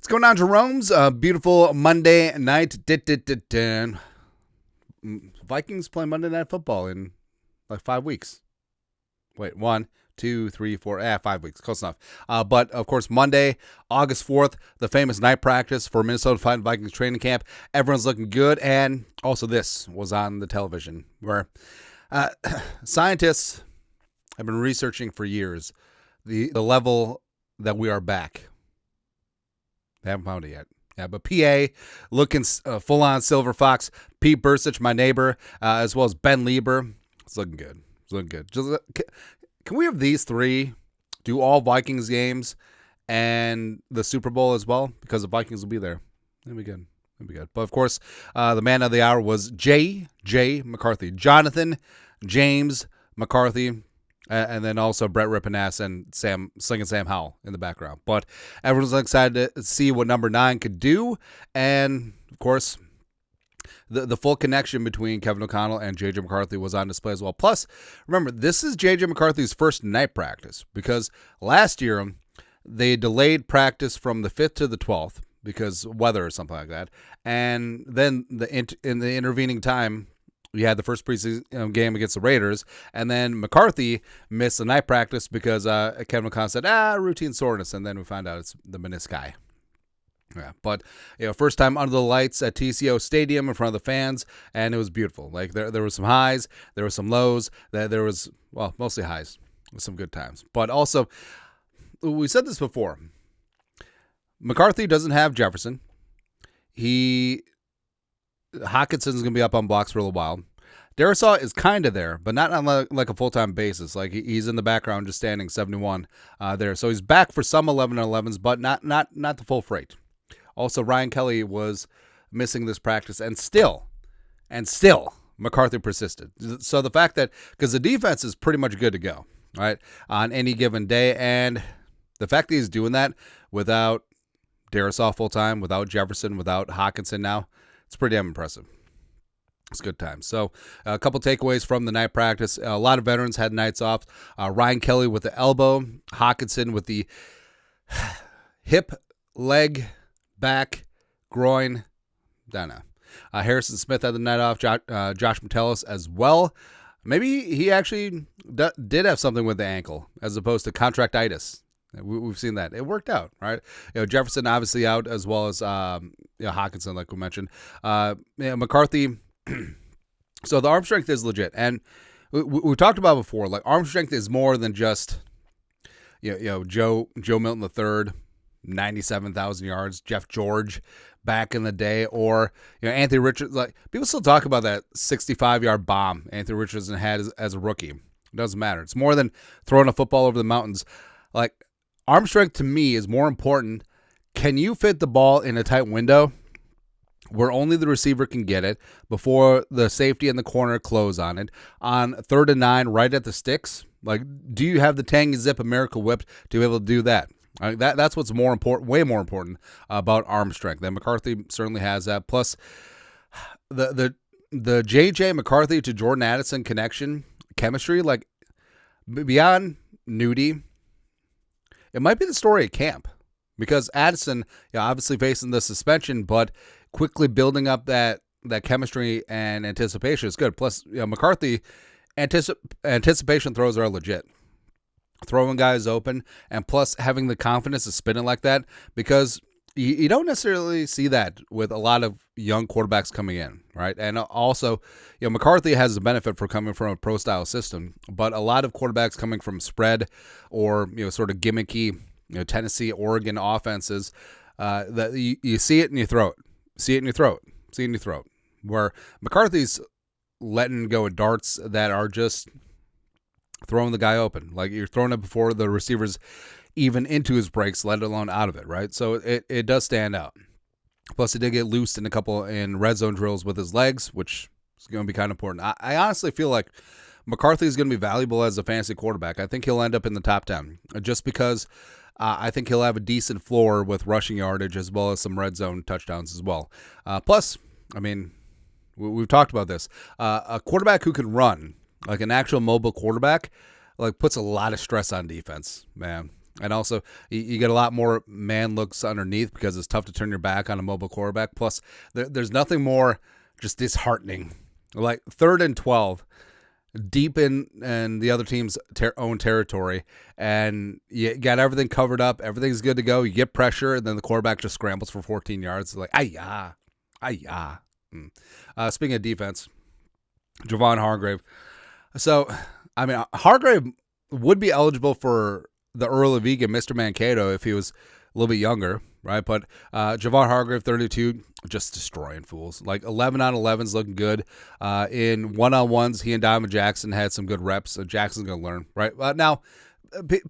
going on, Jerome's? Beautiful Monday night. Vikings play Monday Night Football in like 5 weeks. Wait, 1, 2, 3, 4, 5 weeks. Close enough. But, of course, Monday, August 4th, the famous night practice for Minnesota Fighting Vikings training camp. Everyone's looking good. And also this was on the television where scientists have been researching for years the level that we are back. They haven't found it yet. Yeah, but PA looking full-on Silver Fox. Pete Bursich, my neighbor, as well as Ben Lieber. It's looking good. It's looking good. Can we have these three do all Vikings games and the Super Bowl as well? Because the Vikings will be there. That'd be good. That'd be good. But, of course, the man of the hour was J. McCarthy. Jonathan James McCarthy. And then also Brett Rippanass and Slinging Sam Howell in the background. But everyone's excited to see what number 9 could do. And, of course, the full connection between Kevin O'Connell and J.J. McCarthy was on display as well. Plus, remember, this is J.J. McCarthy's first night practice because last year they delayed practice from the 5th to the 12th because weather or something like that. And then in the intervening time, we had the first preseason game against the Raiders, and then McCarthy missed the night practice because Kevin O'Connell said, routine soreness, and then we found out it's the menisci. Yeah, but first time under the lights at TCO Stadium in front of the fans, and it was beautiful. Like there were some highs, there were some lows, there was mostly highs with some good times. But also, we said this before. McCarthy doesn't have Jefferson. Hawkinson's going to be up on blocks for a little while. Darisaw is kind of there, but not on like a full-time basis. Like he's in the background just standing 71 there. So he's back for some 11-11s, but not the full freight. Also, Ryan Kelly was missing this practice, and still, McCarthy persisted. So the fact that, because the defense is pretty much good to go, right, on any given day, and the fact that he's doing that without Darisaw full-time, without Jefferson, without Hawkinson now, it's pretty damn impressive. It's good time. So a couple takeaways from the night practice. A lot of veterans had nights off. Ryan Kelly with the elbow. Hawkinson with the hip, leg, back, groin. Don't know. Harrison Smith had the night off. Josh Metellus as well. Maybe he actually did have something with the ankle as opposed to contractitis. We've seen that. It worked out, right? Jefferson obviously out as well as Hawkinson, like we mentioned. McCarthy. So the arm strength is legit, and we talked about before. Like arm strength is more than just Joe Milton III, 97,000 yards, Jeff George back in the day, or Anthony Richardson. Like people still talk about that 65-yard bomb Anthony Richardson had as a rookie. It doesn't matter. It's more than throwing a football over the mountains. Like arm strength to me is more important. Can you fit the ball in a tight window where only the receiver can get it before the safety and the corner close on it on 3rd and 9 right at the sticks? Like, do you have the Tangy Zip America Whip to be able to do that? That's what's more important, way more important about arm strength. And McCarthy certainly has that. Plus, the J.J. McCarthy to Jordan Addison connection, chemistry, like beyond Nudie, it might be the story at camp. Because Addison, obviously facing the suspension, but quickly building up that chemistry and anticipation is good. Plus, McCarthy, anticipation throws are legit. Throwing guys open, and plus having the confidence to spin it like that, because you don't necessarily see that with a lot of young quarterbacks coming in, right? And also, McCarthy has the benefit for coming from a pro-style system, but a lot of quarterbacks coming from spread or sort of gimmicky, Tennessee, Oregon offenses, that you see it and you throw it. See it and you throw it. See it and you throw it. Where McCarthy's letting go of darts that are just throwing the guy open. Like you're throwing it before the receiver's even into his breaks, let alone out of it, right? So it does stand out. Plus, he did get loosed in a couple in red zone drills with his legs, which is going to be kind of important. I honestly feel like McCarthy is going to be valuable as a fantasy quarterback. I think he'll end up in the top 10 just because I think he'll have a decent floor with rushing yardage as well as some red zone touchdowns as well. Plus, I mean, we've talked about this. A quarterback who can run, like an actual mobile quarterback, like puts a lot of stress on defense, man. And also, you get a lot more man looks underneath because it's tough to turn your back on a mobile quarterback. Plus, there's nothing more just disheartening. Like 3rd and 12, deep in the other team's own territory, and you got everything covered up. Everything's good to go. You get pressure, and then the quarterback just scrambles for 14 yards. It's like, ay-ya. Speaking of defense, Javon Hargrave. So, I mean, Hargrave would be eligible for the Earl of Egan, Mr. Mankato, if he was a little bit younger, right? But Javon Hargrave, 32, just destroying fools. Like 11 on 11s looking good. In one-on-ones, he and Diamond Jackson had some good reps. So Jackson's going to learn, right? Now,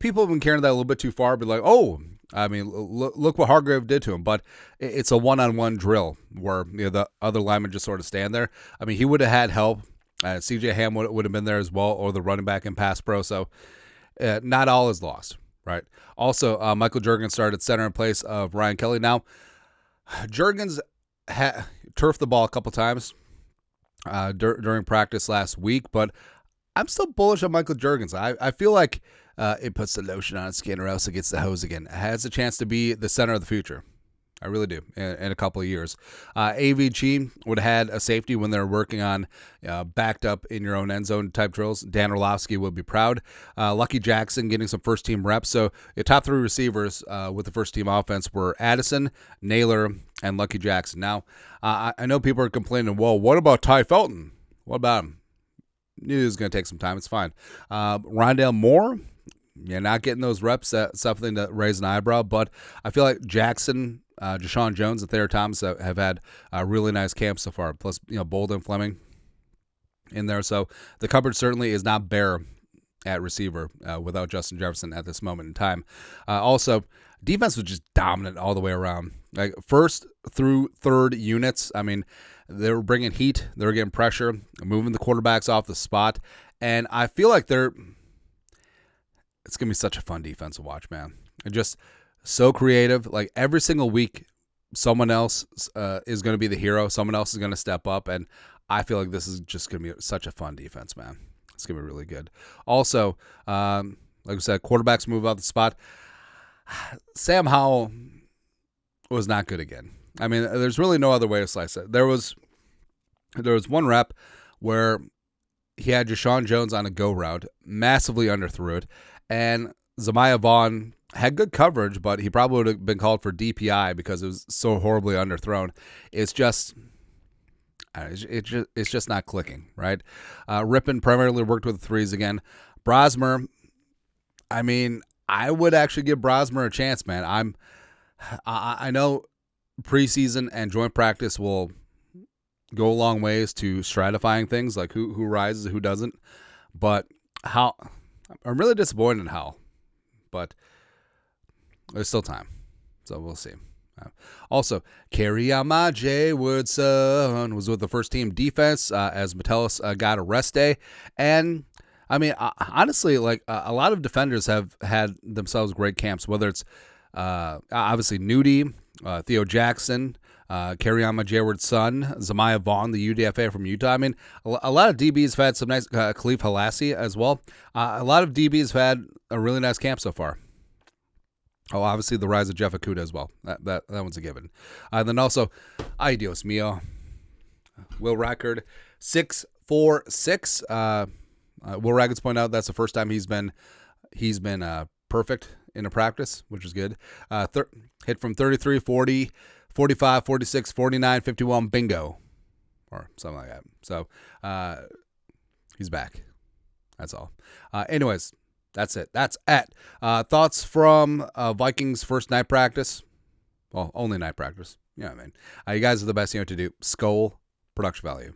people have been carrying that a little bit too far, but like, oh, I mean, look what Hargrave did to him. But it's a one-on-one drill where the other linemen just sort of stand there. I mean, he would have had help. C.J. Ham would have been there as well, or the running back in pass pro. So not all is lost, right? Also, Michael Juergens started center in place of Ryan Kelly. Now, Juergens turfed the ball a couple times during practice last week, but I'm still bullish on Michael Juergens. I feel like it puts the lotion on its skin or else it gets the hose again. It has a chance to be the center of the future. I really do, in a couple of years. AVG would have had a safety when they're working on backed up in your own end zone type drills. Dan Orlovsky would be proud. Lucky Jackson getting some first-team reps. So your top 3 receivers with the first-team offense were Addison, Naylor, and Lucky Jackson. Now, I know people are complaining, well, what about Ty Felton? What about him? Knew he was going to take some time. It's fine. Rondale Moore, you're not getting those reps. That's something to raise an eyebrow. But I feel like Jackson, Deshaun Jones, and Thayer Thomas have had a really nice camp so far. Plus, Bolden Fleming in there. So the cupboard certainly is not bare at receiver without Justin Jefferson at this moment in time. Also, defense was just dominant all the way around. Like 1st through 3rd units, I mean, they were bringing heat. They were getting pressure, moving the quarterbacks off the spot. And I feel like it's going to be such a fun defense to watch, man. And just so creative. Like every single week, someone else is going to be the hero. Someone else is going to step up. And I feel like this is just going to be such a fun defense, man. It's going to be really good. Also, like I said, quarterbacks move out the spot. Sam Howell was not good again. I mean, there's really no other way to slice it. There was one rep where he had Deshaun Jones on a go route, massively underthrew it, and Zamiah Vaughn had good coverage, but he probably would have been called for DPI because it was so horribly underthrown. It's just not clicking, right? Rippon primarily worked with the threes again. Brosmer, I mean, I would actually give Brosmer a chance, man. I know preseason and joint practice will go a long ways to stratifying things, like who rises, who doesn't. But I'm really disappointed in Howell, but there's still time, so we'll see. Also, Kerryama J. Woodson was with the first team defense as Metellus got a rest day. And, I mean, honestly, like a lot of defenders have had themselves great camps, whether it's obviously Nudie, Theo Jackson, Kerryama J. Woodson, Zamiah Vaughn, the UDFA from Utah. I mean, a lot of DBs have had some nice, Khalif Halassi as well. A lot of DBs have had a really nice camp so far. Oh, obviously the rise of Jeff Okudah as well. That one's a given. And then also, ay Dios mío, Will Rackard, 6'4". Will Rackard's pointed out that's the first time he's been perfect in a practice, which is good. Hit from 33, 40, 45, 46, 49, 51, bingo, or something like that. So he's back. That's all. Anyways. That's it. That's it. Thoughts from Vikings first night practice? Well, only night practice. You know what I mean. You guys are the best. You know what to do. Skull production value.